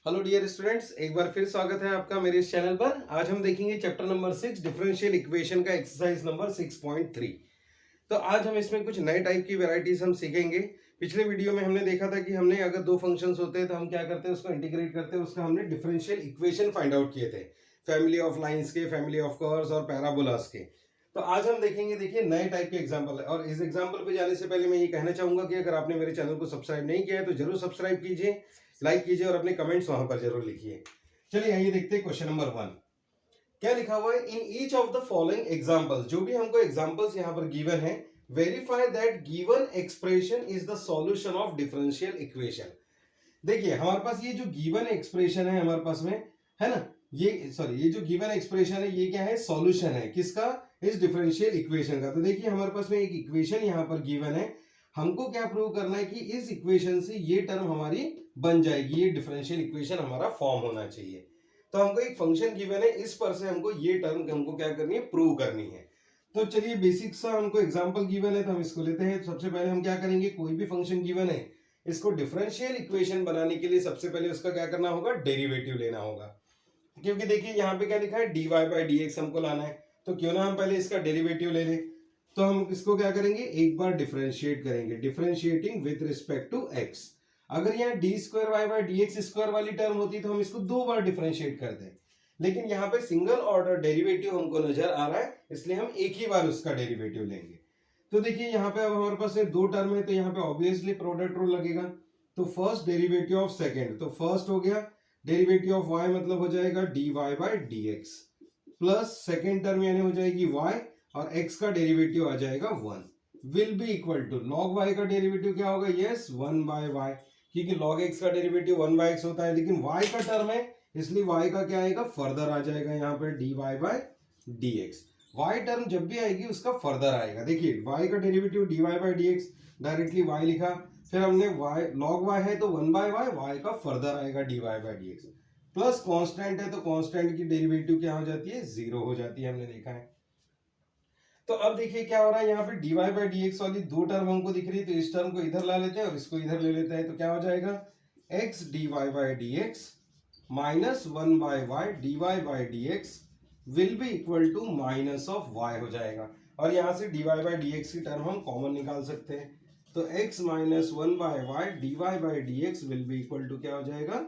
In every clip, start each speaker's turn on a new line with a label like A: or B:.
A: Hello dear students, एक बार फिर स्वागत है आपका मेरे इस चैनल पर। आज हम देखेंगे चैप्टर नंबर 6 डिफरेंशियल इक्वेशन का एक्सरसाइज नंबर 6.3। तो आज हम इसमें कुछ नए टाइप की वैरायटीज हम सीखेंगे। पिछले वीडियो में हमने देखा था कि हमने अगर दो फंक्शंस होते हैं तो हम क्या करते हैं, उसको इंटीग्रेट करते हैं, उसका हमने डिफरेंशियल इक्वेशन फाइंड आउट किए थे, फैमिली ऑफ लाइंस के, फैमिली ऑफ कर्व्स और पैराबोलास के। तो आज हम देखेंगे, देखिए नए टाइप के एग्जाम्पल है। और इस एग्जाम्पल पे जाने से पहले मैं ये कहना चाहूंगा कि अगर आपने मेरे चैनल को सब्सक्राइब नहीं किया है तो जरूर सब्सक्राइब कीजिए, लाइक कीजिए और अपने कमेंट्स वहां पर जरूर लिखिए। चलिए आइए देखते हैं क्वेश्चन नंबर 1। क्या लिखा हुआ है, in each of the following examples, जो भी हमको एग्जांपल्स यहां पर गिवन है, verify that given expression is the solution of differential equation. देखिए हमारे पास ये जो गिवन एक्सप्रेशन है हमारे पास में, है ना, ये जो गिवन एक्सप्रेशन है ये क्या है, सॉल्यूशन है किसका, इस डिफरेंशियल इक्वेशन का। तो देखिए हमारे पास में एक इक्वेशन यहां पर गिवन है, हमको क्या प्रूव करना है कि इस इक्वेशन से ये टर्म हमारी बन जाएगी, ये डिफरेंशियल इक्वेशन हमारा फॉर्म होना चाहिए। तो हमको एक फंक्शन गिवन है, इस पर से हमको ये टर्म हमको क्या करनी है, प्रूव करनी है। तो चलिए बेसिक सा हमको एग्जांपल गिवन है तो हम इसको लेते हैं। सबसे पहले हम क्या करेंगे, कोई भी फंक्शन गिवन है इसको डिफरेंशियल इक्वेशन बनाने के लिए सबसे पहले उसका क्या करना होगा, डेरिवेटिव लेना होगा। क्योंकि देखिए यहाँ पे क्या लिखा है, dy बाई dx हमको लाना है, तो क्यों ना हम पहले इसका डेरिवेटिव ले लें। तो हम इसको क्या करेंगे, एक बार डिफरेंशिएट करेंगे, differentiating with respect to x। अगर यहाँ d square y by d x square वाली टर्म होती तो हम इसको दो बार डिफरेंशिएट करते हैं, लेकिन यहाँ पे सिंगल ऑर्डर डेरिवेटिव हमको नजर आ रहा है, इसलिए हम एक ही बार उसका डेरिवेटिव लेंगे। तो देखिए यहाँ पे अब हमारे पास दो टर्म है, तो यहाँ पे ऑब्वियसली प्रोडक्ट रूल लगेगा। तो फर्स्ट डेरिवेटिव ऑफ सेकेंड, तो फर्स्ट हो गया डेरिवेटिव ऑफ y, मतलब हो जाएगा dy by d x, plus second term यानी हो जाएगी y, और x का डेरिवेटिव आ जाएगा 1, will be equal to log y का डेरिवेटिव क्या होगा, यस 1 बाय y, क्योंकि log x का डेरिवेटिव 1 बाय x होता है, लेकिन y का टर्म है इसलिए y का क्या आएगा, फर्दर आ जाएगा यहाँ पे dy by dx। y term जब भी आएगी उसका फर्दर आएगा। देखिए y का derivative dy by dx, directly y लिखा, फिर हमने y log y है तो 1 बाय y का फर्दर आएगा dy by dx, plus constant है तो कांस्टेंट की डेरिवेटिव क्या हो जाती है, जीरो हो जाती है, हमने देखा है। तो अब देखिए क्या हो रहा है, यहाँ पे dy बाई dx वाली दो टर्म हमको दिख रही है, तो इस टर्म को इधर ला लेते हैं और इसको इधर ले लेते हैं, तो क्या हो जाएगा, x dy by dx minus 1 by y dy by dx will be equal to minus of y हो जाएगा। और यहाँ से dy बाई dx की टर्म हम कॉमन निकाल सकते हैं, तो x minus 1 by y dy by dx will be equal to क्या हो जाएगा,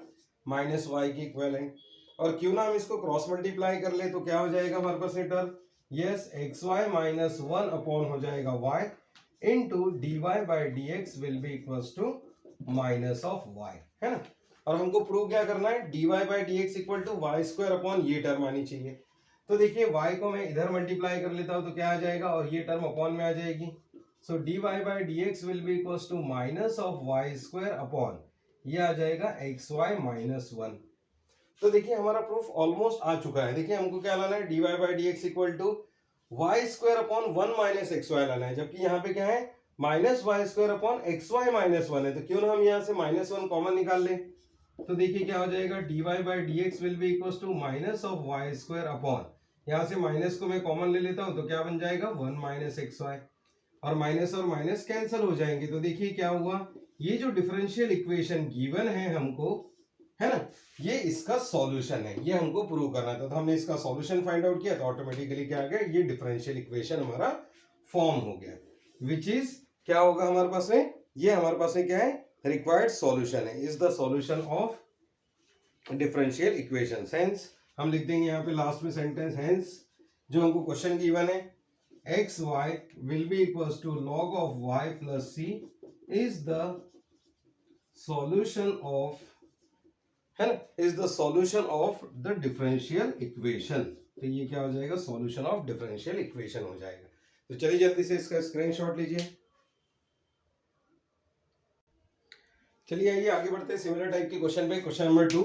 A: माइनस y के इक्विवेलेंट। और क्यों ना हम इसको क्रॉस मल्टीप्लाई कर ले तो क्या हो जाएगा हमारे पास ये term, yes x y minus 1 upon हो जाएगा y into d y by d x will be equals to minus of y, है ना। और हमको प्रूव क्या करना है, dy by d x equal to y square upon ये टर्म आनी चाहिए। तो देखिए y को मैं इधर मल्टीप्लाई कर लेता हूं तो क्या आ जाएगा, और ये टर्म अपॉन में आ जाएगी। So dy by d x will be equals to minus of y square upon ये आ जाएगा एक्स वाई माइनस 1। तो देखिए हमारा प्रूफ ऑलमोस्ट आ चुका है। देखिए हमको क्या लाना है, dy by d x equal to y square upon 1 minus x y लाना है, जबकि यहाँ पे क्या है, minus y square upon x y minus 1 है, तो क्यों ना हम यहाँ से माइनस 1 कॉमन निकाल लें। तो देखिए क्या हो जाएगा, dy by d x will be equal to minus of y square upon, यहाँ से माइनस को मैं कॉमन ले लेता हूँ तो क्या बन जाएगा 1 माइनस एक्स वाई, और माइनस कैंसिल हो जाएंगे। तो देखिए क्या हुआ, ये जो डिफरेंशियल इक्वेशन गिवन है हमको, है ना, ये इसका सॉल्यूशन है, ये हमको प्रूव करना था। तो हमने इसका सॉल्यूशन फाइंड आउट किया तो ऑटोमेटिकली क्या आ गया, ये डिफरेंशियल इक्वेशन हमारा फॉर्म हो गया, विच इज क्या होगा हमारे पास में, ये हमारे पास में क्या है, रिक्वायर्ड सॉल्यूशन है, is the solution of differential equation. Hence हम लिख देंगे यहाँ पे लास्ट में सेंटेंस, हेंस जो हमको क्वेश्चन गिवन है, x y will be equals to log of y plus c is the solution of, है ना, is the solution of the differential equation. तो ये क्या हो जाएगा, सॉल्यूशन ऑफ डिफरेंशियल इक्वेशन हो जाएगा। तो चलिए जल्दी से इसका स्क्रीनशॉट लीजिए। चलिए आइए आगे बढ़ते हैं सिमिलर टाइप के क्वेश्चन पे। क्वेश्चन नंबर 2,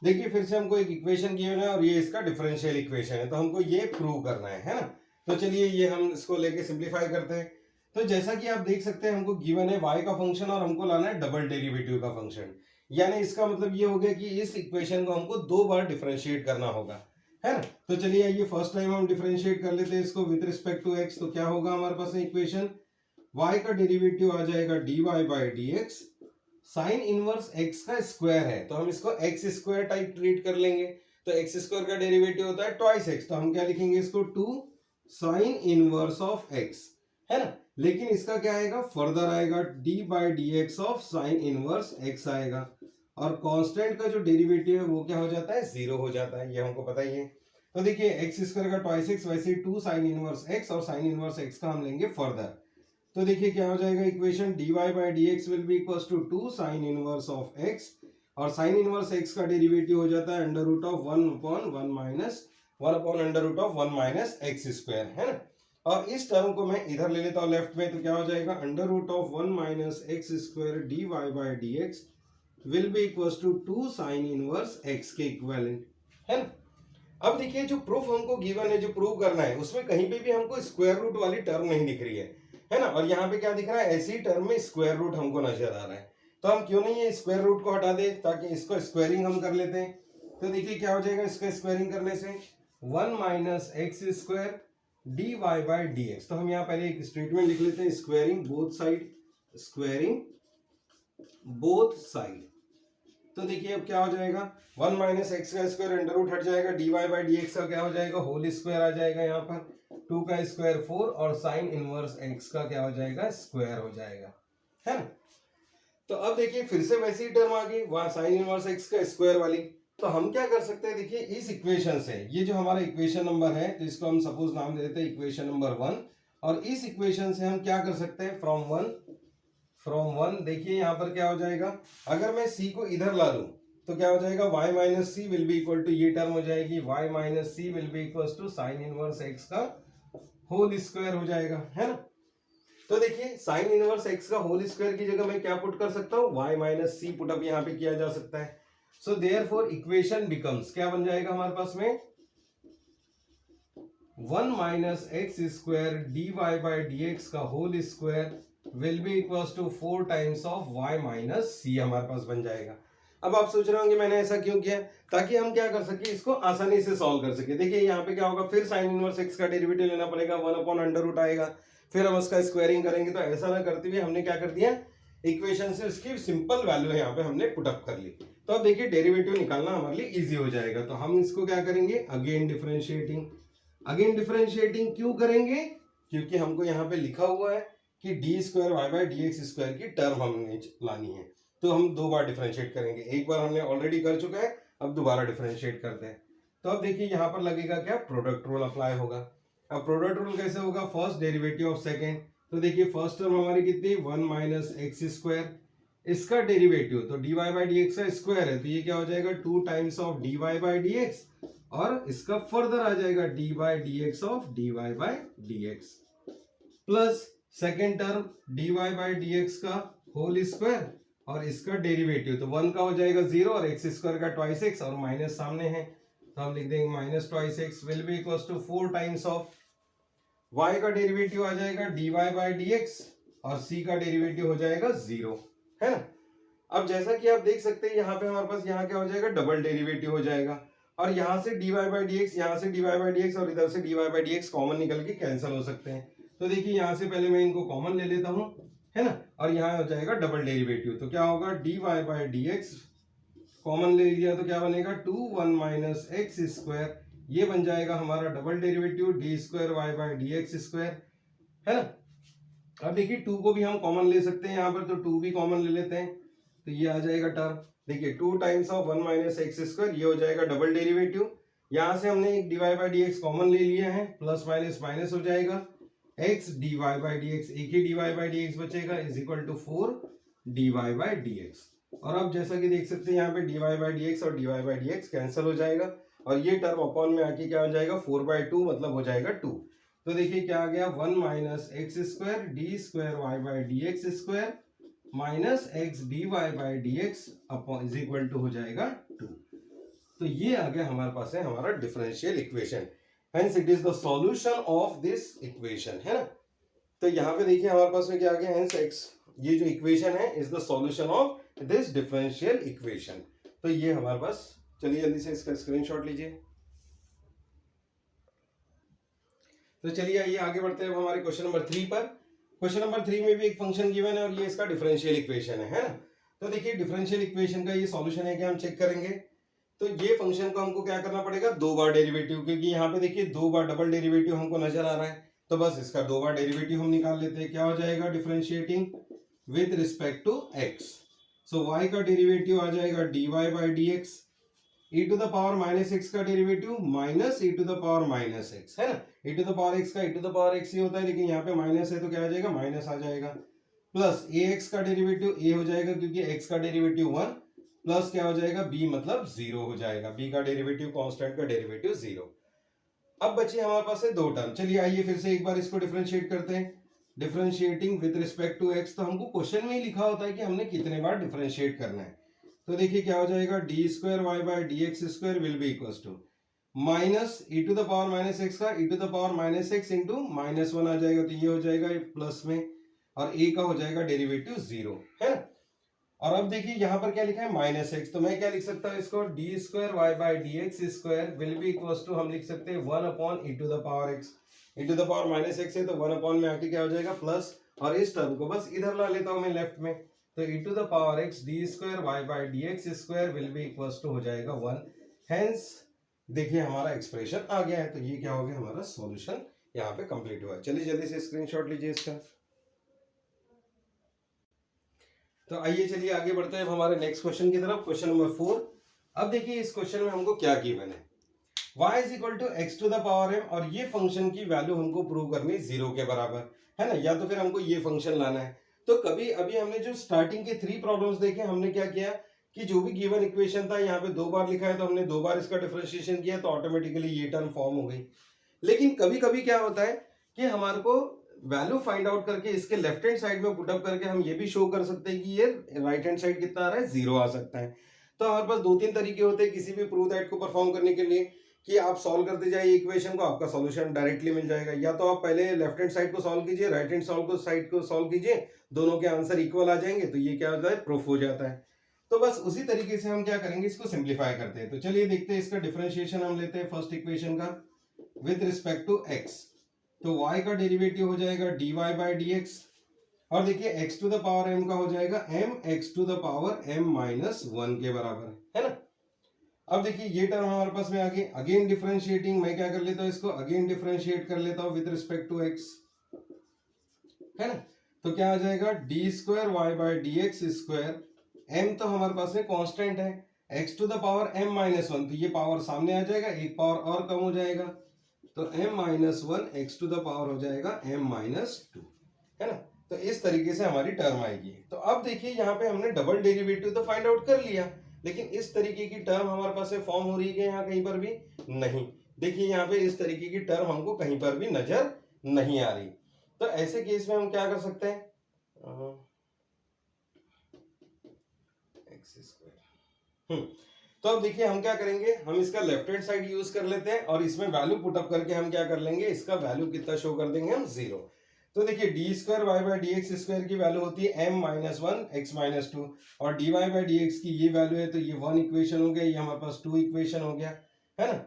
A: देखिए फिर से हमको एक इक्वेशन गिवन है और ये इसका डिफरेंशियल इक्वेशन है, तो हमको ये प्रूव करना है ना। तो चलिए ये हम इसको लेके सिंप्लीफाई करते हैं। तो जैसा कि आप देख सकते हैं हमको गिवन है y का फंक्शन और हमको लाना है डबल डेरिवेटिव का फंक्शन, यानी इसका मतलब ये हो गया कि इस इक्वेशन को हमको दो बार डिफरेंशिएट करना होगा, है ना। तो चलिए ये फर्स्ट टाइम हम डिफरेंशिएट कर लेते हैं इसको विद रिस्पेक्ट टू x। तो क्या होगा हमारे पास इक्वेशन, y का डेरिवेटिव आ जाएगा dy by d x sign inverse x का स्क्वायर है तो हम इसको एक्स स्क्वायर टाइप ट्रीट कर लेंगे। तो एक्स स्क्वायर का डेरिवेटिव होता है ट्वाइस एक्स, तो हम क्या लिखेंगे इसको 2 साइन इनवर्स ऑफ एक्स, है ना। लेकिन इसका क्या आएगा, फर्दर आएगा D by d x of sine inverse x आएगा, और कांस्टेंट का जो डेरिवेटिव है वो क्या हो जाता है, जीरो हो जाता है, ये हमको पता ही है। तो देखिए एक्स स्क्वायर का ट्वाइस एक्स, वैसे 2 साइन इनवर्स एक्स, और साइन इनवर्स एक्स का हम लेंगे फर्दर। तो देखिए क्या हो जाएगा equation, dy by d x will be equals to 2 sine inverse of x, और साइन इनवर्स एक्स का डेरिवेटिव हो जाता है under root of 1 upon 1 minus 1 upon under root of 1 minus x square, है ना। और इस टर्म को मैं इधर ले लेता हूँ लेफ्ट में, तो क्या हो जाएगा under root of 1 minus x square d y by d x will be equals to 2 sine inverse x के इक्विवेलेंट, है ना। अब देखिए जो प्रूफ हमको गिवन है, जो प्रूव करना है, उसमें कहीं पे भी हमको स्क्वायर रूट वाली टर्म नहीं दिख रही है ना। और यहाँ पे क्या दिख रहा है, ऐसी टर्म में स्क्वायर रूट हमको नजर आ रहा है। तो हम क्यों नहीं है स्क्वायर रूट को हटा दे, ताकि इसको स्क्वायरिंग हम कर लेते हैं। तो देखिए क्या हो जाएगा इसका स्क्वायरिंग करने से, 1 minus x square d y by d x. तो हम यहाँ पहले एक स्टेटमेंट लिख लेते हैं, squaring both side, squaring both side. तो देखिए अब क्या हो जाएगा, 1 माइनस एक्स का स्क्वायर अंडर रूट हट जाएगा, d y by d x का क्या हो जाएगा, होल स्क्वायर आ जाएगा, यहाँ पर 2 का स्क्वायर 4, और साइन इनवर्स एक्स का क्या हो जाएगा, स्क्वायर हो जाएगा, है ना। तो अब देखिए फिर से वैसी ही टर्म आ गई, वहां साइन इनवर्स एक्स का स्क्वायर वाली। तो हम क्या कर सकते हैं, देखिए इस इक्वेशन से, ये जो हमारा इक्वेशन नंबर है, तो इसको हम सपोज नाम दे देते हैं इक्वेशन नंबर 1, और इस इक्वेशन से हम क्या कर सकते हैं, फ्रॉम वन देखिए यहाँ पर क्या हो जाएगा, अगर मैं c को इधर ला लूं तो क्या हो जाएगा, y minus c will be equal to, ये टर्म हो जाएगी y minus c will be equal to sine inverse x का होल स्क्वायर हो जाएगा, है ना। तो देखिए साइन इनवर्स x का होल स्क्वायर की जगह मैं क्या पुट कर सकता हूँ, y minus c put up यहाँ पे किया जा सकता है। सो देयरफॉर इक्वेशन बिकम्स, क्या बन जाएगा हमारे पास में, 1 minus x square d y by d x का whole square will be equals to 4 times of y minus c हमारे पास बन जाएगा। अब आप सोच रहे होंगे मैंने ऐसा क्यों किया, ताकि हम क्या कर सके, इसको आसानी से सॉल्व कर सके। देखिए यहाँ पे क्या होगा, फिर साइन इनवर्स एक्स का डेरिवेटिव लेना पड़ेगा, 1 अपॉन अंडर रूट आएगा, फिर हम उसका स्क्वायरिंग करेंगे। तो ऐसा ना करते हुए हमने क्या कर दिया, इक्वेशन से उसकी सिंपल वैल्यू यहाँ पे हमने पुटअप कर ली। तो अब देखिए डेरिवेटिव निकालना हमारे लिए इजी हो जाएगा। तो हम इसको क्या करेंगे, अगेन डिफरेंशिएटिंग क्यों करेंगे, क्योंकि हमको यहाँ पे लिखा हुआ है कि d square y by d x square की टर्म हमें लानी है। तो हम 2 बार डिफरेंशिएट करेंगे, एक बार हमने ऑलरेडी कर चुका है, अब दोबारा डिफरेंशिएट करते हैं। तो अब देखिए यहाँ पर लगेगा क्या, प्रोडक्ट रूल अप्लाई होगा। अब प्रोडक्ट रूल कैसे होगा, फर्स्ट डेरिवेटिव ऑफ सेकेंड। तो देखिए फर्स्ट टर्म हमारी कितनी, 1 माइनस एक्स स्क्वायर, इसका डेरिवेटिव तो d y by d x का स्क्वायर है, तो ये क्या हो जाएगा 2 times of d y by d x, और इसका फर्दर आ जाएगा d by d x of d y by d x, plus second term dy by d x का होल स्क्वायर, और इसका डेरिवेटिव तो 1 का हो जाएगा 0, और एक्स स्क्वायर का ट्वाइस एक्स, और माइनस सामने है तो हम लिख देंगे minus twice x will be equals to 4 times of y का डेरिवेटिव आ जाएगा dy बाई डी एक्स, और c का डेरिवेटिव हो जाएगा 0, है ना। अब जैसा कि आप देख सकते हैं यहाँ पे हमारे पास यहाँ क्या हो जाएगा, डबल डेरिवेटिव हो जाएगा, और यहाँ से dy बाई डी एक्स, यहाँ से dy बाई डी एक्स, और इधर से dy by d x common निकल के कैंसिल हो सकते हैं। तो देखिए यहाँ से पहले मैं इनको कॉमन ले लेता हूँ, है ना, और यहाँ हो जाएगा डबल डेरिवेटिव, तो क्या होगा dy by d x common ले लिया तो क्या बनेगा 2 1 माइनस एक्स स्क्वायर, ये बन जाएगा हमारा double derivative d square y by d x square, है ना। अब देखिए 2 को भी हम कॉमन ले सकते हैं यहाँ पर, तो 2 भी कॉमन ले लेते हैं, तो ये आ जाएगा टर्म, देखिए 2 times of 1 minus x square, ये हो जाएगा डबल डेरिवेटिव। यहाँ से हमने एक d y by d x common ले लिया है, प्लस माइनस माइनस हो जाएगा, x d y by d x, एक ही d y by d x बचेगा, is equal to 4 d y by d x. और अब जैसा कि देख सकते हैं यहाँ पे d y by d x और d y by d x cancel हो जाएगा, और ये टर्म अपॉन में आके क्या हो जाएगा 4/2, मतलब हो जाएगा 2। तो देखिए क्या आ गया, 1 minus x square d square y by d x square minus x d y by d x upon is equal to हो जाएगा 2। तो ये आ गया हमारे पास है हमारा differential equation, hence it is the solution of this equation, है ना। तो यहाँ पे देखिए हमारे पास में क्या आ गया, हेंस एक्स, ये जो इक्वेशन है is the solution of this differential equation. तो ये हमारे पास, चलिए जल्दी से इसका स्क्रीनशॉट लीजिए। तो चलिए आइए आगे बढ़ते हैं हमारे क्वेश्चन नंबर 3 पर। क्वेश्चन नंबर 3 में भी एक फंक्शन गिवन है और ये इसका डिफरेंशियल इक्वेशन है ना। तो देखिए डिफरेंशियल इक्वेशन का ये सॉल्यूशन है कि हम चेक करेंगे। तो ये फंक्शन को हमको क्या करना पड़ेगा, 2 बार डेरिवेटिव, क्योंकि यहाँ पे देखिए 2 बार डबल डेरिवेटिव हमको नजर आ रहा है। तो बस इसका 2 बार डेरिवेटिव हम निकाल लेते हैं। क्या हो जाएगा, differentiating with respect to x. So y का डेरिवेटिव आ जाएगा dy by d x, e to the power minus x का derivative minus e to the power minus x, है ना। e to the power x का e to the power x ही होता है, लेकिन यहाँ पे माइनस है तो क्या आ जाएगा, माइनस आ जाएगा। प्लस ax का डेरिवेटिव a हो जाएगा क्योंकि x का डेरिवेटिव 1, प्लस क्या हो जाएगा b मतलब 0 हो जाएगा, b का डेरिवेटिव कांस्टेंट का डेरिवेटिव 0। अब बची हमारे पास है 2 टर्म। चलिए आइए फिर से एक बार इसको डिफरेंशिएट करते हैं। Differentiating with respect to x, तो हमको क्वेश्चन में ही लिखा होता है कि हमने कितने बार डिफरेंशिएट करना है। तो देखिए क्या हो जाएगा, d square y by d x square will be equal to minus e to the power minus x का e to the power minus x into minus 1 आ जाएगा, तो ये हो जाएगा प्लस में, और a का हो जाएगा डेरिवेटिव 0, है ना। और अब देखिए यहाँ पर क्या लिखा है, माइनस एक्स, तो मैं क्या लिख सकता हूँ इसको, d square y by d x square will be equal to, हम लिख सकते हैं 1 upon e to the power x. E to the power minus x है तो 1 अपॉन में आके क्या हो जाएगा प्लस, और इस टर्म को बस इधर ला लेता हूँ मैं लेफ्ट में, तो e to the power x d square y by d x square will be equal to हो जाएगा 1। हेंस देखिए हमारा एक्सप्रेशन आ गया है। तो ये क्या हो गया, हमारा सॉल्यूशन यहाँ पे कंप्लीट हुआ है। चलिए जल्दी से स्क्रीनशॉट लीजिए इसका। तो आइए चलिए आगे बढ़ते हैं अब हमारे नेक्स्ट क्वेश्चन की तरफ, क्वेश्चन नंबर 4। अब देखिए इस क्वेश्चन में हमको क्या गिवन है, y is equal to x to the power m, और ये फंक्शन की वैल्यू हमको प्रूव करनी 0 के बराबर, है ना, या तो फिर हमको ये फंक्शन लाना है। तो कभी अभी हमने जो स्टार्टिंग के 3 प्रॉब्लम्स देखे, हमने क्या किया कि जो भी गिवन इक्वेशन था यहाँ पे 2 बार लिखा है तो हमने 2 बार इसका डिफरेंशिएशन किया, तो ऑटोमेटिकली ये टर्म फॉर्म हो गई। लेकिन कभी कभी क्या होता है कि हमारे को वैल्यू फाइंड आउट करके इसके लेफ्ट हैंड साइड में पुट अप करके हम ये भी शो कर सकते हैं कि ये राइट हैंड साइड कितना आ रहा है, 0 आ सकता है। तो हमारे पास 2-3 तरीके होते हैं किसी भी प्रूव दैट को परफॉर्म करने के लिए, कि आप सॉल्व करते जाइए इक्वेशन को, आपका सॉल्यूशन डायरेक्टली मिल जाएगा। या तो आप पहले लेफ्ट हैंड साइड को सॉल्व कीजिए, राइट हैंड साइड को सॉल्व कीजिए, दोनों के आंसर इक्वल आ जाएंगे, तो ये क्या होता है, प्रूफ हो जाता है। तो बस उसी तरीके से हम क्या करेंगे, इसको सिंप्लीफाई करते हैं। तो चलिए देखते हैं इसका डिफरेंशिएशन हम लेते हैं फर्स्ट इक्वेशन का विद रिस्पेक्ट टू एक्स। तो y का डेरिवेटिव हो जाएगा dy बाई डी एक्स, और देखिए x to the power m का हो जाएगा m x to the power m minus 1 के बराबर, है ना। अब देखिए ये टर्म हमारे पास में आ गई, अगेन डिफरेंशिएटिंग, मैं क्या कर लेता हूँ इसको अगेन डिफरेंशिएट कर लेता हूँ विद रिस्पेक्ट टू x, है ना। तो क्या आ जाएगा, d square y by d x square, m तो हमारे पास में कांस्टेंट है, x to the power m minus 1, तो ये पावर सामने आ जाएगा, एक पावर और कम हो जाएगा, तो m minus 1 x to the power हो जाएगा m माइनस 2, है ना। तो इस तरीके से हमारी टर्म आएगी। तो अब देखिए यहाँ पे हमने डबल डेरिवेटिव तो फाइंड आउट कर लिया, लेकिन इस तरीके की टर्म हमारे पास में फॉर्म हो रही है यहाँ कहीं पर भी नहीं। देखिए यहाँ पे इस तरीके की टर्म हमको कहीं पर भी नजर नहीं आ रही। तो ऐसे केस में हम क्या कर सकते हैं, एक्स स्क्वायर, तो अब देखिए हम क्या करेंगे, हम इसका लेफ्ट हैंड साइड यूज कर लेते हैं, और इसमें वैल्यू पुट अप करके हम क्या कर लेंगे, इसका वैल्यू कितना शो कर देंगे हम, 0। तो देखिए d square y by d x square की वैल्यू होती है m माइनस 1 एक्स माइनस 2, और d y by d x की ये वैल्यू है, तो ये 1 इक्वेशन हो गया, ये हमारे पास 2 इक्वेशन हो गया, है ना।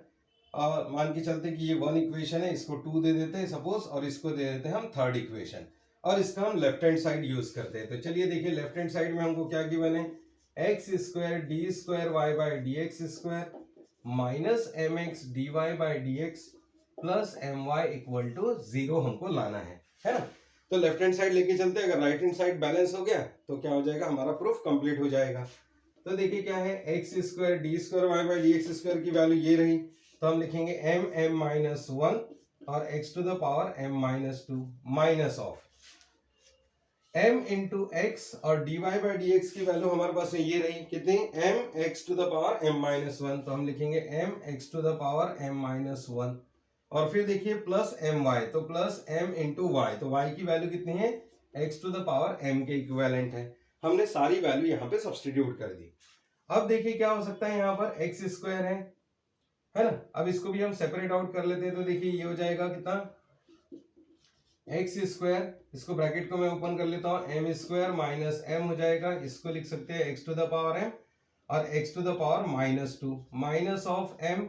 A: और मान के चलते कि ये 1 इक्वेशन है, इसको 2 दे देते हैं सपोज, और इसको दे देते हैं हम थर्ड इक्वेशन, और इसका हम लेफ्ट हैंड साइड यूज करते हैं। तो चलिए देखिए लेफ्ट हैंड साइड में हमको क्या गिवन है, x square d square y by d x square minus m x d y by d x plus m y equal to 0 हमको लाना है ना। तो लेफ्ट हैंड साइड लेके चलते हैं, अगर राइट हैंड साइड बैलेंस हो गया तो क्या हो जाएगा, हमारा प्रूफ कंप्लीट हो जाएगा। तो देखिए क्या है, x square d square y by d x square की वैल्यू ये रही, तो हम लिखेंगे एम एम माइनस 1 और x to the power m minus 2 minus of m into x, और dy बाई डी एक्स की वैल्यू हमारे पास ये रही कितनी, m x to the power m minus 1, तो हम लिखेंगे m x to the power m minus 1, और फिर देखिए प्लस एम वाई, तो प्लस m इंटू वाई, तो y की वैल्यू कितनी है, x to the power m के इक्विवेलेंट है। हमने सारी वैल्यू यहाँ पे सब्सटीट्यूट कर दी। अब देखिए क्या हो सकता है, यहाँ पर एक्स स्क्वायर है ना। अब इसको भी हम सेपरेट आउट कर लेते हैं, तो देखिए ये हो जाएगा कितना, एक्स स्क्वायर, इसको ब्रैकेट को मैं ओपन कर लेता हूँ, एम स्क्वायर माइनस एम हो जाएगा, इसको लिख सकते हैं x to the power m, और x to the power minus 2 minus of m,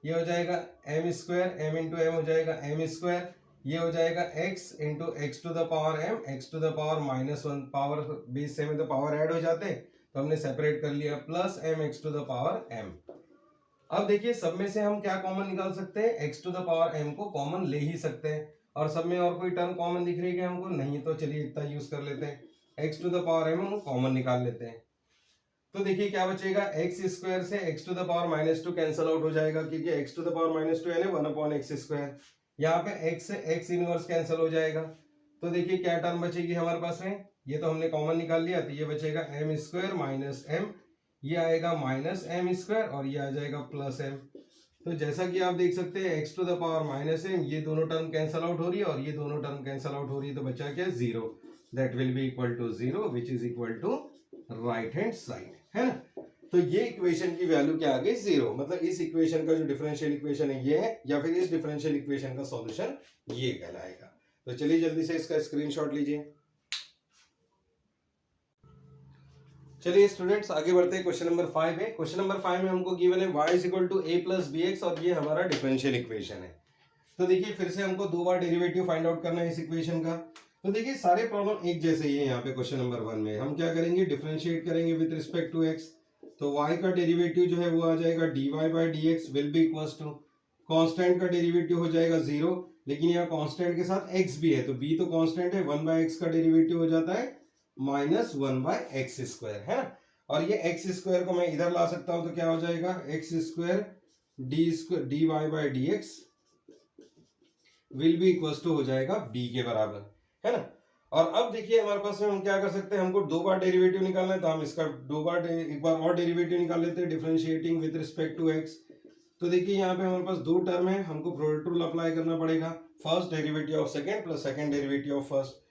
A: ये हो जाएगा m square, m into m हो जाएगा एम स्क्वायर, ये हो जाएगा x into x to the power m, x to the power minus 1, power base से में तो पावर ऐड हो जाते हैं, तो हमने सेपरेट कर लिया, plus m x to the power m. अब देखिए सब में से हम क्या कॉमन निकाल सकते हैं, x to the power m को कॉमन ले ही सकते हैं, और सब में और कोई टर्म कॉमन दिख रही है क्या हमको, नहीं, तो चलिए इतना यूज कर लेते हैं, x to the power m हम कॉमन निकाल लेते हैं। तो देखिए क्या बचेगा, एक्स स्क्वायर से x to the power minus two cancel out हो जाएगा, क्योंकि x to the power minus two यानी 1/x²। यहाँ पे एक्स से एक्स इनवर्स कैंसिल हो जाएगा, तो देखिए क्या टर्म बचेगी हमारे पास में, ये तो हमने कॉमन निकाल लिया, तो ये बचेगा एम स्क्वायर माइनस एम, ये आएगा माइनस एम स्क्वायर, और ये आ जाएगा प्लस एम। तो जैसा कि आप देख सकते हैं x to the power minus m, ये दोनों टर्म कैंसिल आउट हो रही है और ये दोनों टर्म कैंसिल आउट हो रही है, तो बचा क्या, zero, that will be equal to zero, which is equal to right hand side, है ना। तो ये इक्वेशन की वैल्यू क्या आ गई, जीरो, मतलब इस इक्वेशन का जो डिफरेंशियल इक्वेशन है ये है, या फिर इस डिफरेंशियल इक्वेशन का सॉल्यूशन ये कहलाएगा। तो चलिए जल्दी से इसका स्क्रीनशॉट लीजिए। चलिए स्टूडेंट्स आगे बढ़ते हैं, क्वेश्चन नंबर 5 है। क्वेश्चन नंबर 5 में हमको गिवन है y equal to a plus b x, और ये हमारा डिफरेंशियल इक्वेशन है। तो देखिए फिर से हमको दो बार डेरिवेटिव फाइंड आउट करना है इस इक्वेशन का। तो देखिए सारे प्रॉब्लम एक जैसे ही है यहाँ पे क्वेश्चन नंबर 1 में। हम क्या करेंगे, डिफरेंशिएट करेंगे विद रिस्पेक्ट टू x। तो y का डेरिवेटिव जो है वो आ जाएगा dy by d x will be equals to, constant का डेरिवेटिव हो जाएगा 0, लेकिन यहाँ कांस्टेंट के साथ x भी है, तो b तो कांस्टेंट है, 1/x का डेरिवेटिव हो जाता है माइनस 1/x², है ना। और ये एक्स स्क्वायर को मैं इधर ला सकता हूं, तो क्या हो जाएगा, x square d y by d x will be equal to हो जाएगा b के बराबर, है ना। और अब देखिए हमारे पास में हम क्या कर सकते हैं, हमको दो बार डेरिवेटिव निकालना है, तो हम इसका एक बार और डेरिवेटिव निकाल लेते हैं, differentiating with respect to x। तो देखिए यहाँ पे हमारे पास दो टर्म है, हमको प्रोडक्ट रूल अप्लाई करना पड़ेगा, first derivative of second plus second derivative of first.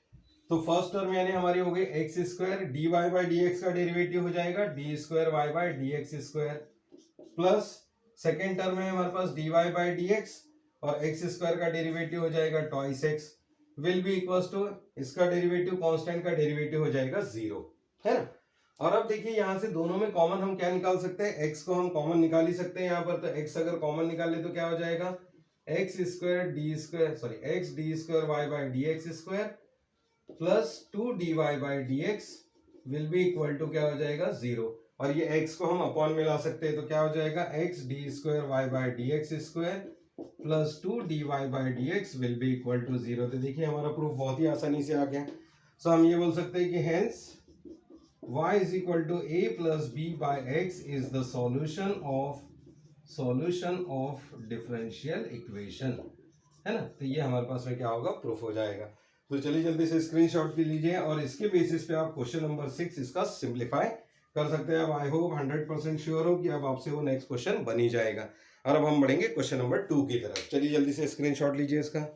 A: तो फर्स्ट टर्म यानी हमारी हो गई x square d y by d x का डेरिवेटिव हो जाएगा d square y by d x square, plus second term है हमारे पास d y by d x, और एक्स स्क्वायर का डेरिवेटिव हो जाएगा twice x will be equals to, इसका डेरिवेटिव कांस्टेंट का डेरिवेटिव हो जाएगा 0, है ना। और अब देखिए यहाँ से दोनों में कॉमन हम क्या निकाल सकते हैं, x को हम कॉमन निकाल ही सकते हैं यहाँ पर। तो x अगर कॉमन निकाले तो क्या हो जाएगा, x square d square sorry x d square y by d x square plus 2 y by d x will be equal to क्या हो जाएगा 0, और ये x को हम अपॉन में ला सकते हैं, तो क्या हो जाएगा x d square y by d x square plus 2 y by d x will be equal to 0। तो देखिए हमारा प्रूफ बहुत ही आसानी से आ गया। सो हम ये बोल सकते हैं कि hence y is equal to a plus b by x is the solution of differential equation, है ना। तो ये हमारे पास में क्या होगा, प्रूफ हो जाएगा। तो चलिए जल्दी से स्क्रीनशॉट भी लीजिए, और इसके बेसिस पे आप क्वेश्चन नंबर 6 इसका सिंप्लीफाई कर सकते हैं। अब आई होप 100% श्योर हो कि अब आपसे वो नेक्स्ट क्वेश्चन बन ही जाएगा। और अब हम बढ़ेंगे क्वेश्चन नंबर 2 की तरफ। चलिए जल्दी से स्क्रीनशॉट लीजिए इसका।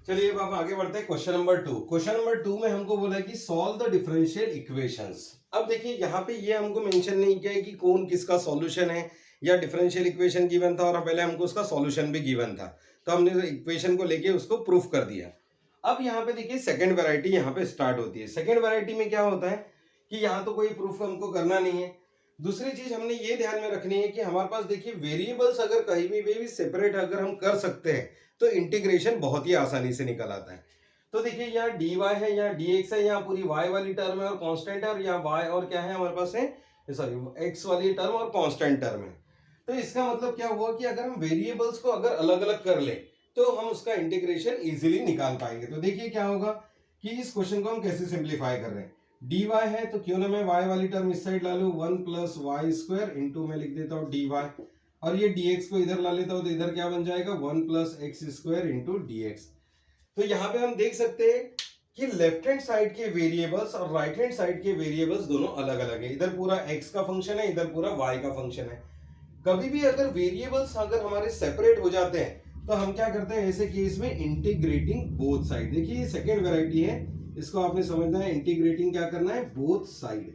A: चलिए अब आप आगे बढ़ते हैं क्वेश्चन नंबर 2। क्वेश्चन नंबर 2 में हमको बोला है कि सॉल्व द डिफरेंशियल इक्वेशंस। अब देखिए यहाँ पे ये हमको मेंशन नहीं किया है कि कौन किसका सॉल्यूशन है, या डिफरेंशियल इक्वेशन गिवन था और पहले हमको उसका सॉल्यूशन भी गिवन था, तो हमने इक्वेशन को लेके उसको प्रूफ कर दिया। अब यहाँ पे देखिए सेकंड वैरायटी यहाँ पे स्टार्ट होती है। सेकंड वैरायटी में क्या होता है कि यहाँ तो कोई प्रूफ हमको करना नहीं है। दूसरी चीज हमने ये ध्यान में रखनी है कि हमारे पास देखिए वेरिएबल्स अगर कहीं भी सेपरेट अगर हम कर सकते हैं तो इंटीग्रेशन बहुत ही आसानी से निकल आता है। तो देखिए यहाँ dy है, यहाँ dx है, यहाँ पूरी y वाली टर्म है और कांस्टेंट है, और यहाँ y और क्या है हमारे पास है, सॉरी x वाली टर्म और कांस्टेंट टर्म है। तो इसका मतलब क्या हुआ कि अगर हम वेरिएबल्स को अगर अलग अलग कर ले तो हम उसका इंटीग्रेशन इजीली निकाल पाएंगे। तो देखिए क्या होगा कि इस क्वेश्चन को हम कैसे सिंप्लीफाई कर रहे हैं। dy है तो क्यों ना मैं y वाली टर्म इस साइड ला लूं, 1 प्लस वाई स्क्वायर इंटू मैं लिख देता हूँ dy, और ये dx को इधर ला लेता हूँ, तो इधर क्या बन जाएगा 1 plus x square into dx। तो यहाँ पे हम देख सकते हैं कि लेफ्ट हैंड साइड के वेरिएबल्स और राइट हैंड साइड के वेरिएबल्स दोनों अलग अलग है। इधर पूरा x का फंक्शन है, इधर पूरा y का फंक्शन है। कभी भी अगर वेरिएबल्स अगर हमारे सेपरेट हो जाते हैं तो हम क्या करते हैं, ऐसे केस में इंटीग्रेटिंग बोथ साइड। देखिए ये सेकेंड वेराइटी है, इसको आपने समझना है, इंटीग्रेटिंग क्या करना है, बोथ साइड,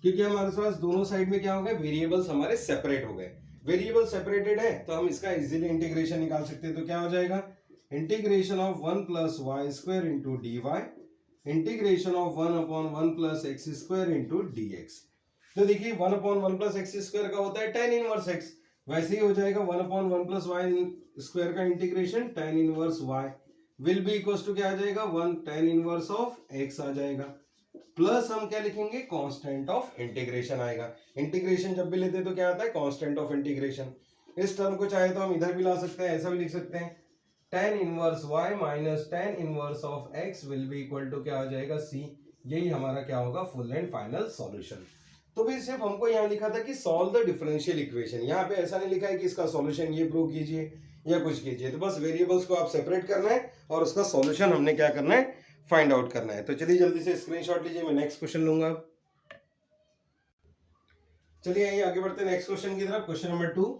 A: क्योंकि हमारे पास दोनों साइड में क्या हो गए, वेरिएबल्स हमारे सेपरेट हो गए। वेरिएबल सेपरेटेड है तो हम इसका इजीली इंटीग्रेशन निकाल सकते हैं। तो क्या हो जाएगा, integration of 1 plus y square into d y integration of 1 upon 1 plus x square into d x. तो देखिए 1 अपॉन 1 प्लस एक्स स्क्वायर का होता है tan इनवर्स x, वैसे ही हो जाएगा 1 अपॉन 1 प्लस वाई स्क्वायर का integration tan inverse y will be equal to क्या आ जाएगा, 1 tan इनवर्स ऑफ x आ जाएगा। प्लस हम क्या लिखेंगे, कांस्टेंट ऑफ इंटीग्रेशन आएगा। इंटीग्रेशन जब भी लेते हैं तो क्या आता है, कांस्टेंट ऑफ इंटीग्रेशन। इस टर्म को चाहे तो हम इधर भी ला सकते हैं, ऐसा भी लिख सकते हैं, tan inverse y minus tan inverse of x will be equal to क्या हो जाएगा, c। यही हमारा क्या होगा, फुल एंड फाइनल सॉल्यूशन। तो भी सिर्फ हमको यहाँ लिखा था कि सॉल्व द डिफरेंशियल इक्वेशन, यहाँ पे ऐसा नहीं लिखा है कि इसका सॉल्यूशन ये प्रूव कीजिए या कुछ कीजिए। तो बस वेरिएबल्स को आप सेपरेट करना है और उसका सॉल्यूशन हमने क्या करना है, फाइंड आउट करना है। तो चलिए जल्दी से स्क्रीनशॉट लीजिए, मैं नेक्स्ट क्वेश्चन लूंगा। चलिए आइए आगे बढ़ते हैं नेक्स्ट क्वेश्चन की तरफ। क्वेश्चन नंबर 2,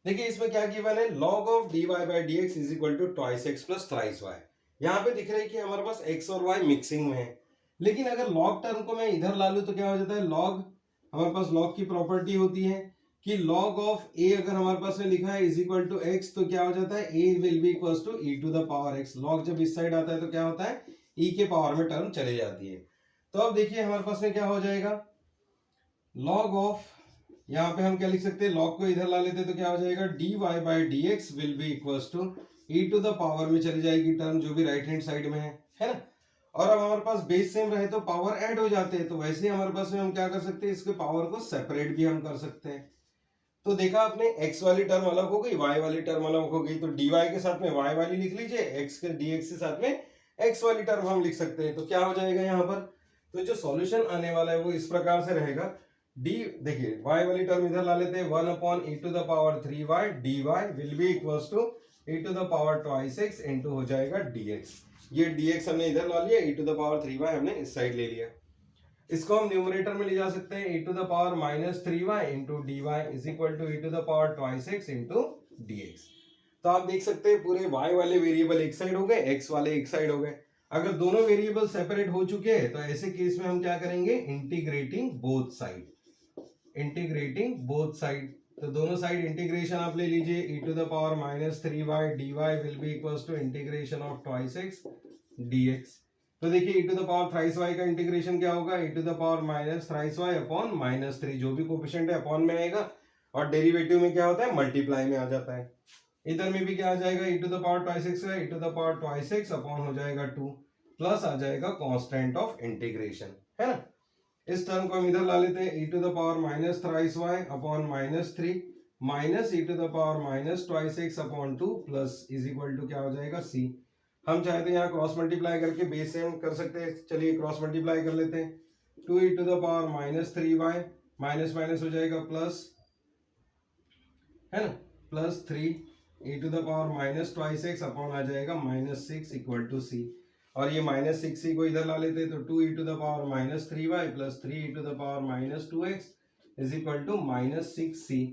A: देखिए इसमें क्या गिवन है, log of dy by d x is equal to twice x plus thrice y. यहाँ पे दिख रहा है कि हमारे पास x और y मिक्सिंग में है, लेकिन अगर log टर्म को मैं इधर ला लूं तो क्या हो जाता है, log, हमारे पास log की प्रॉपर्टी होती है कि log ऑफ a अगर हमारे पास में लिखा है इज इक्वल टू x, तो क्या हो जाता है, a will be equal to e to the power x। log जब इस साइड आता है तो क्या होता है, e के पावर में टर्म चली जाती है। तो अब देखिए हमारे पास में क्या हो जाएगा, log ऑफ, यहाँ पे हम क्या लिख सकते हैं, log को इधर ला लेते तो क्या हो जाएगा, dy by d x will be equal to e to the power में चली जाएगी टर्म जो भी राइट हैंड साइड में है ना। और अब हमारे पास बेस सेम रहे तो पावर ऐड हो जाते हैं, तो वैसे ही हमारे पास में हम क्या कर सकते हैं, इसके पावर को सेपरेट भी हम कर सकते हैं। तो देखा आपने, x वाली टर्म अलग हो गई, y वाली टर्म अलग हो गई, तो dy के साथ में y वाली लिख लीजिए, x के dx के साथ में x वाली टर्म हम लिख सकते हैं। तो क्या हो जाएगा यहाँ पर, तो जो सॉल्यूशन आने वाला है वो इस प्रकार से रहेगा, d, देखिए y वाली टर्म इधर ला लेते हैं, 1 upon e to the power 3y dy will be equals to e to the power twice x into हो जाएगा dx। ये dx हमने इधर ला लिया, e to the power 3y हमने इस साइड ले लिया। इसको हम न्यूमरेटर में ले जा सकते हैं, e to the power minus 3y into d y is equal to e to the power twice x into dx। तो आप देख सकते हैं पूरे y वाले वेरिएबल एक साइड हो गए, x वाले एक साइड हो गए। अगर दोनों वेरिएबल सेपरेट हो चुके हैं तो ऐसे केस में हम क्या करेंगे, integrating both side, integrating both side. तो दोनों साइड इंटीग्रेशन आप ले लीजिए, e to the power minus 3y dy will be equals to integration of twice x dx। तो देखिए e to the power thrice y का इंटीग्रेशन क्या होगा, e to the power minus thrice y upon minus 3, जो भी coefficient है upon में आएगा, और डेरिवेटिव में क्या होता है, मल्टीप्लाई में आ जाता है। इधर में भी क्या आ जाएगा, e to the power twice x है, e to the power twice x upon हो जाएगा 2, प्लस आ जाएगा कांस्टेंट ऑफ इंटीग्रेशन, है ना। इस टर्म को हम इधर ला लेते हैं, e to the power minus thrice y upon minus 3 minus e to the power minus twice x upon 2 plus is equal to क्या हो जाएगा c। हम चाहे तो यहाँ क्रॉस मल्टीप्लाई करके बेस सेम कर सकते हैं, चलिए क्रॉस मल्टीप्लाई कर लेते हैं, 2 e to the power minus 3y minus minus हो जाएगा प्लस, है ना, plus 3 e to the power minus twice x upon आ जाएगा माइनस 6 इक्वल टू c। और ये माइनस 6c को इधर ला लेते हैं, तो 2 e to the power minus 3y plus 3 e to the power minus 2x is equal to minus 6c।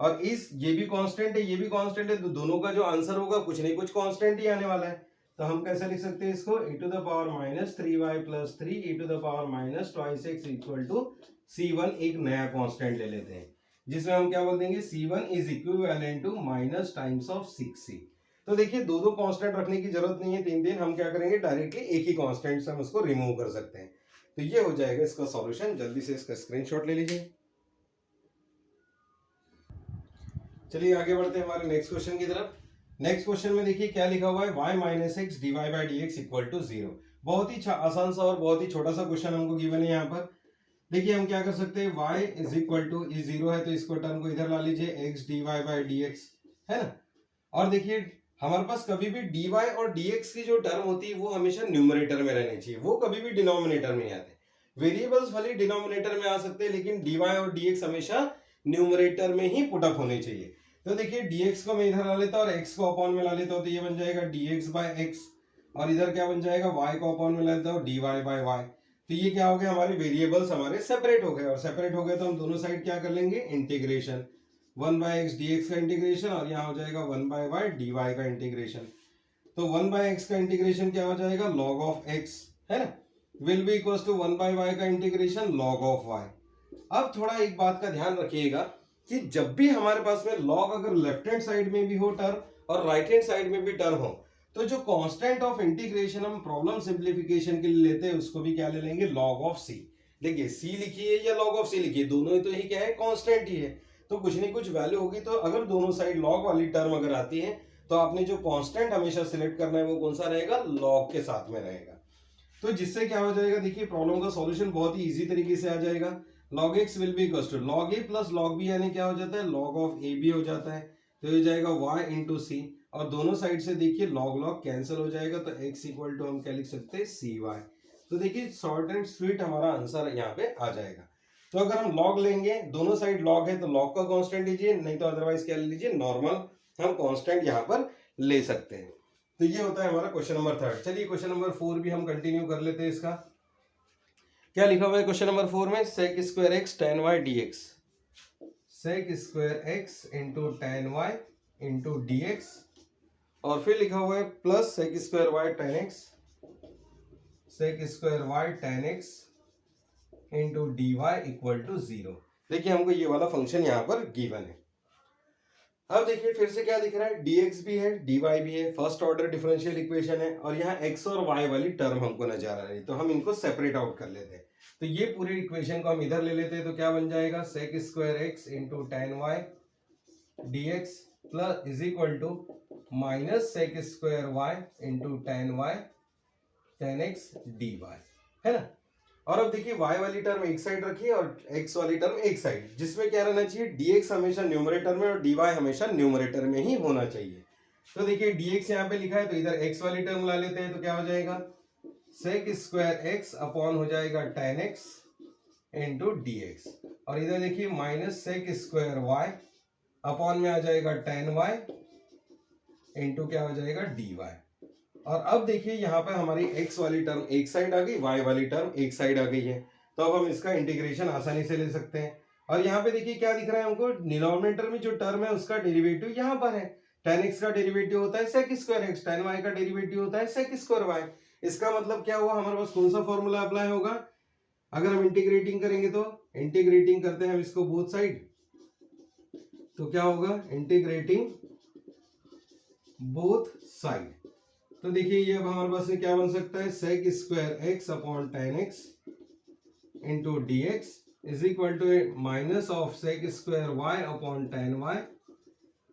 A: और इस, ये भी कांस्टेंट है, ये भी कांस्टेंट है, तो दोनों का जो आंसर होगा कुछ नहीं कुछ कांस्टेंट ही आने वाला है। तो हम कैसे लिख सकते हैं इसको, e to the power minus 3y plus 3 e to the power minus twice x equal to c1, एक नया कांस्टेंट ले लेते हैं जिसमें हम क्या बोल देंगे, c1 is equivalent to minus times of 6c। तो देखिए दो दो कांस्टेंट रखने की जरूरत नहीं है, तीन तीन, हम क्या करेंगे, डायरेक्टली एक ही कांस्टेंट से हम उसको रिमूव कर सकते हैं। तो ये हो जाएगा इसका सॉल्यूशन। जल्दी से इसका स्क्रीनशॉट ले लीजिए। चलिए आगे बढ़ते हैं हमारे नेक्स्ट क्वेश्चन की तरफ। नेक्स्ट क्वेश्चन में देखिए क्या लिखा हुआ है, y minus x d y by d x equal to 0। बहुत ही आसान सा और बहुत ही छोटा सा क्वेश्चन हमको गिवन है यहाँ पर। देखिए हम क्या कर सकते हैं, y इज इक्वल टू, ये 0 है तो इसको टर्म को इधर ला लीजिए, x d y by d x, है ना। और देखिए हमारे पास कभी भी dy और dx की जो टर्म होती है वो हमेशा न्यूमरेटर में रहनी चाहिए, वो कभी भी डिनोमिनेटर में नहीं आते। वेरिएबल्स भले डिनोमिनेटर में आ सकते हैं लेकिन dy और dx हमेशा न्यूमरेटर में ही पुट अप होने चाहिए। तो देखिए dx को मैं इधर ला लेता हूँ और x को अपॉन में ला लेता हूँ, तो ये बन जाएगा dx बाय x, और इधर क्या बन जाएगा, y को अपॉन में ला लेता हूँ dy बाय y। तो ये क्या हो गया, हमारे वेरिएबल्स हमारे सेपरेट हो गए, और सेपरेट हो गए तो हम दोनों साइड क्या कर लेंगे, इंटीग्रेशन, 1 बाय एक्स dx का इंटीग्रेशन, और यहाँ हो जाएगा 1 बाय y dy का इंटीग्रेशन। तो 1 बाय x का इंटीग्रेशन क्या हो जाएगा, log ऑफ x, है ना, will be equals to 1 by y का इंटीग्रेशन log ऑफ y। अब थोड़ा एक बात का ध्यान रखिएगा कि जब भी हमारे पास में log अगर लेफ्ट हैंड साइड में भी हो टर्म और राइट हैंड साइड में भी टर्म हो, तो जो कांस्टेंट ऑफ इंटीग्रेशन हम प्रॉब्लम सिंप्लीफिकेशन के लिए लेते हैं उसको भी क्या ले लेंगे, log ऑफ c। देखिए c लिखिए या log ऑफ c लिखिए, दोनों ही तो ही क्या है, कांस्टेंट ही है, तो कुछ नहीं कुछ वैल्यू होगी। तो अगर दोनों साइड log वाली टर्म अगर आती है तो आपने जो कांस्टेंट हमेशा सिलेक्ट करना है वो कौन सा रहेगा, log के साथ में रहेगा। तो जिससे क्या हो जाएगा, देखिए प्रॉब्लम का सॉल्यूशन बहुत ही इजी तरीके से आ जाएगा। log x will be equal to log a plus log b, यानी क्या हो जाता है log ऑफ ए बी हो जाता है, तो ये जाएगा y इंटू सी, और दोनों साइड से देखिए log log कैंसिल हो जाएगा, तो x इक्वल टू हम क्या लिख सकते हैं सी वाई। तो देखिए शॉर्ट एंड स्वीट हमारा आंसर यहाँ पे आ जाएगा। तो अगर हम log लेंगे, दोनों साइड log है तो log का कांस्टेंट लीजिए, नहीं तो अदरवाइज क्या ले लीजिए, नॉर्मल हम कांस्टेंट यहाँ पर ले सकते हैं। तो ये होता है हमारा क्वेश्चन नंबर 3। चलिए क्वेश्चन नंबर 4 भी हम कंटिन्यू कर लेते हैं। इसका क्या लिखा हुआ है क्वेश्चन नंबर 4 में, sec square x tan y dx, sec square x into tan y into dx, और फिर लिखा हुआ है plus sec square y tan x, sec square y tan x into dy equal to 0। देखिए हमको ये वाला फंक्शन यहाँ पर गिवन है। अब देखिए फिर से क्या दिख रहा है, dx भी है dy भी है, फर्स्ट ऑर्डर डिफरेंशियल इक्वेशन है, और यहाँ x और y वाली टर्म हमको नजर आ रही है, तो हम इनको सेपरेट आउट कर लेते हैं। तो ये पूरी इक्वेशन को हम इधर ले लेते हैं, तो क्या बन जाएगा sec square x into tan y dx plus is equal to minus sec square y into tan y tan x dy, है ना। और अब देखिए y वाली टर्म एक साइड रखिए और x वाली टर्म एक साइड, जिसमें क्या रहना चाहिए, dx हमेशा न्यूमरेटर में और dy हमेशा न्यूमरेटर में ही होना चाहिए। तो देखिए dx यहाँ पे लिखा है, तो इधर x वाली टर्म ला लेते हैं, तो क्या हो जाएगा sec स्क्वायर x अपॉन हो जाएगा tan x इंटू dx, और इधर देखिए minus sec square y upon में आ जाएगा tan y इंटू क्या हो जाएगा dy। और अब देखिए यहाँ पे हमारी x वाली टर्म एक साइड आ गई, y वाली टर्म एक साइड आ गई है, तो अब हम इसका इंटीग्रेशन आसानी से ले सकते हैं। और यहाँ पे देखिए क्या दिख रहा है हमको, डिनोमिनेटर में जो टर्म है उसका डेरिवेटिव यहाँ पर है, tan x का डेरिवेटिव होता है sec square x, tan y का डेरिवेटिव होता है sec स्क्वायर y। इसका मतलब क्या हुआ, हमारे पास कौन सा फॉर्मूला अप्लाई होगा, अगर हम इंटीग्रेटिंग करेंगे, तो इंटीग्रेटिंग करते हैं हम इसको बोथ साइड, तो क्या होगा इंटीग्रेटिंग बोथ साइड। तो देखिए ये अब हमारे पास क्या बन सकता है, sec square x upon tan x into d x is equal to minus of sec square y upon tan y,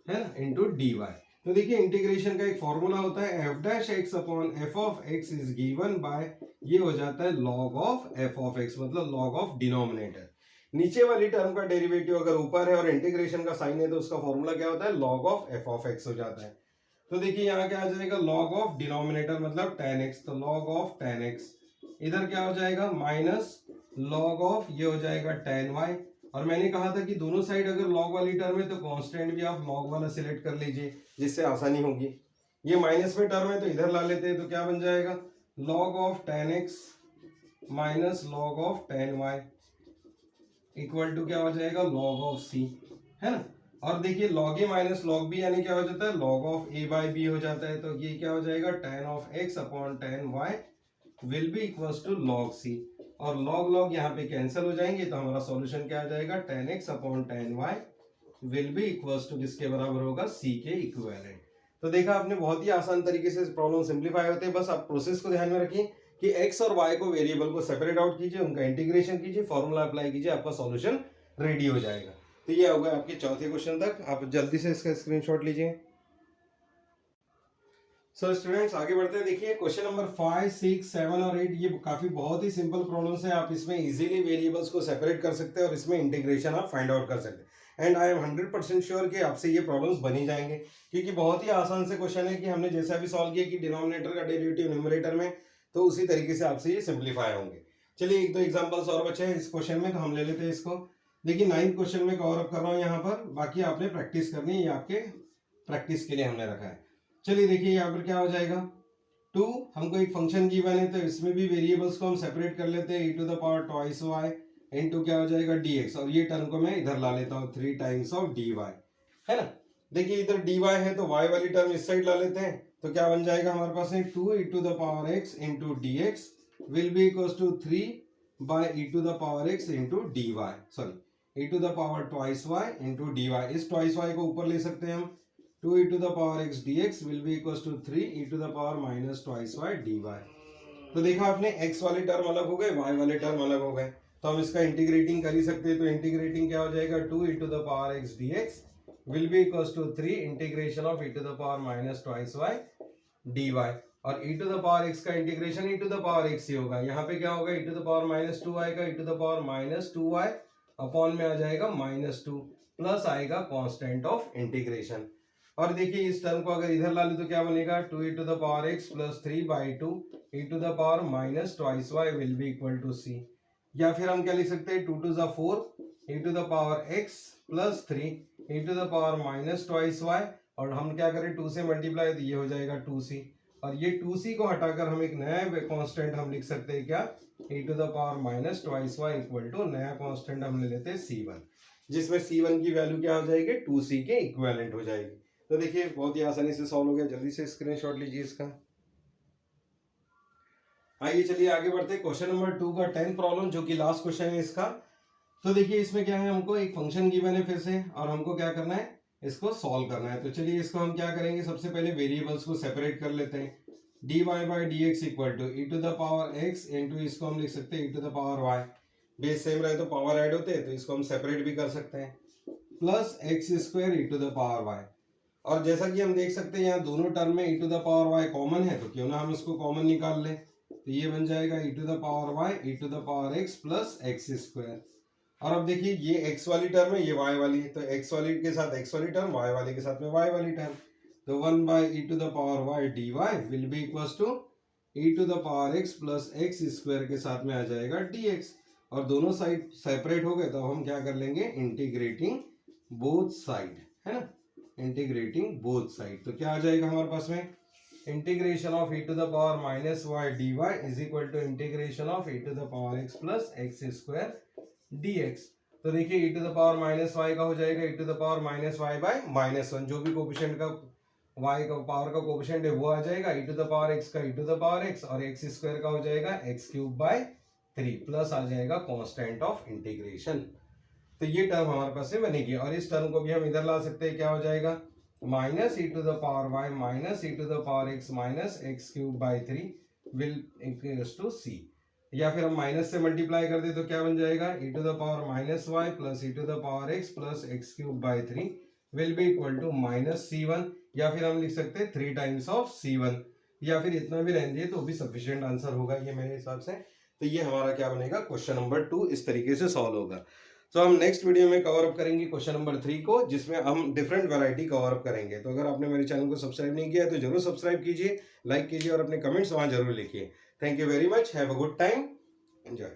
A: है ना, इंटू डी वाई। तो देखिए इंटीग्रेशन का एक फॉर्मूला होता है F dash x upon F of x is given by, ये हो जाता है log of F of x, मतलब log ऑफ डिनोमिनेटर। नीचे वाली टर्म का डेरिवेटिव अगर ऊपर है और इंटीग्रेशन का साइन है, तो उसका फॉर्मूला क्या होता है, log of F of x हो जाता है। तो देखिए यहाँ क्या आ जाएगा, log ऑफ डिनोमिनेटर मतलब tan x, तो log ऑफ tan x, इधर क्या हो जाएगा माइनस log ऑफ ये हो जाएगा tan y। और मैंने कहा था कि दोनों साइड अगर log वाली टर्म है तो कांस्टेंट भी आप log वाला सिलेक्ट कर लीजिए, जिससे आसानी होगी। ये माइनस में टर्म है तो इधर ला लेते हैं, तो क्या बन जाएगा log of tan x minus log of tan y equal to क्या हो जाएगा log ऑफ c, है ना। और देखिए log a minus log b यानी क्या हो जाता है log of a by b हो जाता है, तो ये क्या हो जाएगा tan of x upon tan y will be equals to log c, और log log यहाँ पे कैंसिल हो जाएंगे, तो हमारा सॉल्यूशन क्या आ जाएगा tan x upon tan y will be equals to किसके बराबर होगा, c के इक्विवेलेंट। तो देखा आपने, बहुत ही आसान तरीके से प्रॉब्लम सिंप्लीफाई होते हैं। बस आप प्रोसेस को ध्यान में रखिए कि x और y को वेरिएबल को सेपरेट आउट कीजिए, उनका इंटीग्रेशन कीजिए, फॉर्मूला अप्लाई कीजिए, आपका सॉल्यूशन रेडी हो जाएगा। तो ये हो गया आपके चौथे क्वेश्चन तक, आप जल्दी से इसका स्क्रीनशॉट लीजिए। सो स्टूडेंट्स आगे बढ़ते हैं। देखिए क्वेश्चन नंबर 5, 6, 7 और 8 ये काफी बहुत ही सिंपल प्रॉब्लम्स है। आप इसमें इजीली वेरिएबल्स को सेपरेट कर सकते हैं और इसमें इंटीग्रेशन आप फाइंड आउट कर सकते हैं। एंड आई एम 100% श्योर कि आपसे ये प्रॉब्लम्स बनी जाएंगे, क्योंकि बहुत ही आसान से क्वेश्चन है कि हमने जैसा भी सॉल्व किया कि डिनोमिनेटर का डेरिवेटिव न्यूमरेटर में, तो उसी तरीके से आपसे ये सिंप्लीफाई होंगे। चलिए एक दो एग्जाम्पल्स और बचे हैं इस क्वेश्चन में, तो हम ले लेते हैं इसको। देखिए 9th क्वेश्चन में कवर अप कर रहा हूँ यहाँ पर, बाकी आपने प्रैक्टिस करनी है, ये आपके प्रैक्टिस के लिए हमने रखा है। चलिए देखिए यहाँ पर क्या हो जाएगा, 2 हमको एक फंक्शन गिवन है, तो इसमें भी वेरिएबल्स को हम सेपरेट कर लेते हैं, e to the power twice y into क्या हो जाएगा dx, और ये टर्म को मैं इधर ला लेता हूँ 3 टाइम्स ऑफ dy, है ना। देखिए इधर dy है तो y वाली टर्म इस साइड ला लेते हैं, तो क्या बन जाएगा हमारे पास है 2 e to the power x into dx will be equals to 3 by e to the power x into dy, sorry e to the power twice y into dy। इस ट्वाइस y को ऊपर ले सकते हैं हम, 2 e to the power x dx will be equals to 3 e to the power minus twice y dy। तो देखा आपने, x वाले टर्म अलग हो गए, y वाले टर्म अलग हो गए, तो हम इसका इंटीग्रेटिंग कर ही सकते हैं। तो इंटीग्रेटिंग क्या हो जाएगा, 2 e to the power x dx will be equals to 3 integration of e to the power minus twice y dy। और e to the power x का integration e to the power x ही होगा। यहाँ पे क्या होगा, e to the power -2 आएगा, e to the power -2y upon में आ जाएगा -2 प्लस आएगा कांस्टेंट ऑफ इंटीग्रेशन। और देखिए इस टर्म को अगर इधर ला ले तो क्या बनेगा, 2e to the power x plus 3/2 e to the power -2y will be equal to c। या फिर हम क्या लिख सकते हैं, 2 to the 4 e to the power x plus 3 e to the power -2y, और हम क्या करें 2 से मल्टीप्लाई तो ये हो जाएगा 2c, और ये 2c को हटाकर हम एक नया कांस्टेंट हम लिख सकते हैं क्या, e to the power -2y equal to नया कांस्टेंट हम ले लेते हैं c1, जिसमें c1 की वैल्यू क्या हो जाएगी, 2c के इक्विवेलेंट हो जाएगी। तो देखिए बहुत ही आसानी से सॉल्व हो गया, जल्दी से स्क्रीनशॉट लीजिए इसका। आइए चलिए आगे बढ़ते हैं क्वेश्चन नंबर 2 का 10th प्रॉब्लम, जो कि लास्ट क्वेश्चन है इसका। तो देखिए इसमें क्या है, हमको एक फंक्शन गिवन है फिर से, और हमको क्या करना है, इसको सॉल्व करना है। तो चलिए इसको हम क्या करेंगे, सबसे पहले वेरिएबल्स को सेपरेट कर लेते हैं। dy by d x equal to e to the power x into इसको हम लिख सकते हैं e to the power y. Base same रहे तो पावर ऐड होते हैं, तो इसको हम सेपरेट भी कर सकते हैं, plus x square e to the power y. और जैसा कि हम देख सकते हैं यहाँ दोनों टर्म में e to the power y common है, तो क्यों ना हम इसको कॉमन निकाल लें। तो ये बन जाएगा e to the power y e to the power x plus x square. और अब देखिए ये x वाली टर्म है, ये y वाली है, तो x वाली के साथ x वाली टर्म, y वाली के साथ में y वाली टर्म। तो 1 by e to the power y d y will be equal to e to the power x plus x square के साथ में आ जाएगा dx। और दोनों साइड सेपरेट हो गए तो हम क्या कर लेंगे, इंटीग्रेटिंग बोथ साइड, है ना, इंटीग्रेटिंग बोथ साइड। तो क्या आ जाएगा हमारे पास में, integration of e to the power minus y d y is equal to integration of e to the power x plus x square dx। तो देखिए e to the power -y का हो जाएगा e to the power -y by -1, जो भी coefficient का y का power का कोफिशिएंट है वो आ जाएगा, e to the power x का e to the power x, और x स्क्वायर का हो जाएगा x³ प्लस आ जाएगा कांस्टेंट ऑफ इंटीग्रेशन। तो ये टर्म हमारे पास में बनेगी, और इस टर्म को भी हम इधर ला सकते हैं, क्या हो जाएगा, -e to the power y minus e to the power x minus x³ will equals to c। या फिर हम माइनस से मल्टीप्लाई कर दे तो क्या बन जाएगा, e to the power -y plus e to the power x plus x³ will be equal to -c1। या फिर हम लिख सकते हैं 3 टाइम्स ऑफ c1, या फिर इतना भी रहने दिए तो भी सफिशिएंट आंसर होगा ये मेरे हिसाब से। तो ये हमारा क्या बनेगा, क्वेश्चन नंबर 2 इस तरीके से सॉल्व होगा। तो हम नेक्स्ट वीडियो में कवर अप करेंगे क्वेश्चन नंबर 3 को, जिसमें हम डिफरेंट वैरायटी कवर अप करेंगे। तो अगर आपने मेरे चैनल को सब्सक्राइब नहीं किया है तो जरूर सब्सक्राइब कीजिए, लाइक कीजिए और अपने कमेंट्स वहां जरूर लिखिए। Thank you very much, have a good time, enjoy.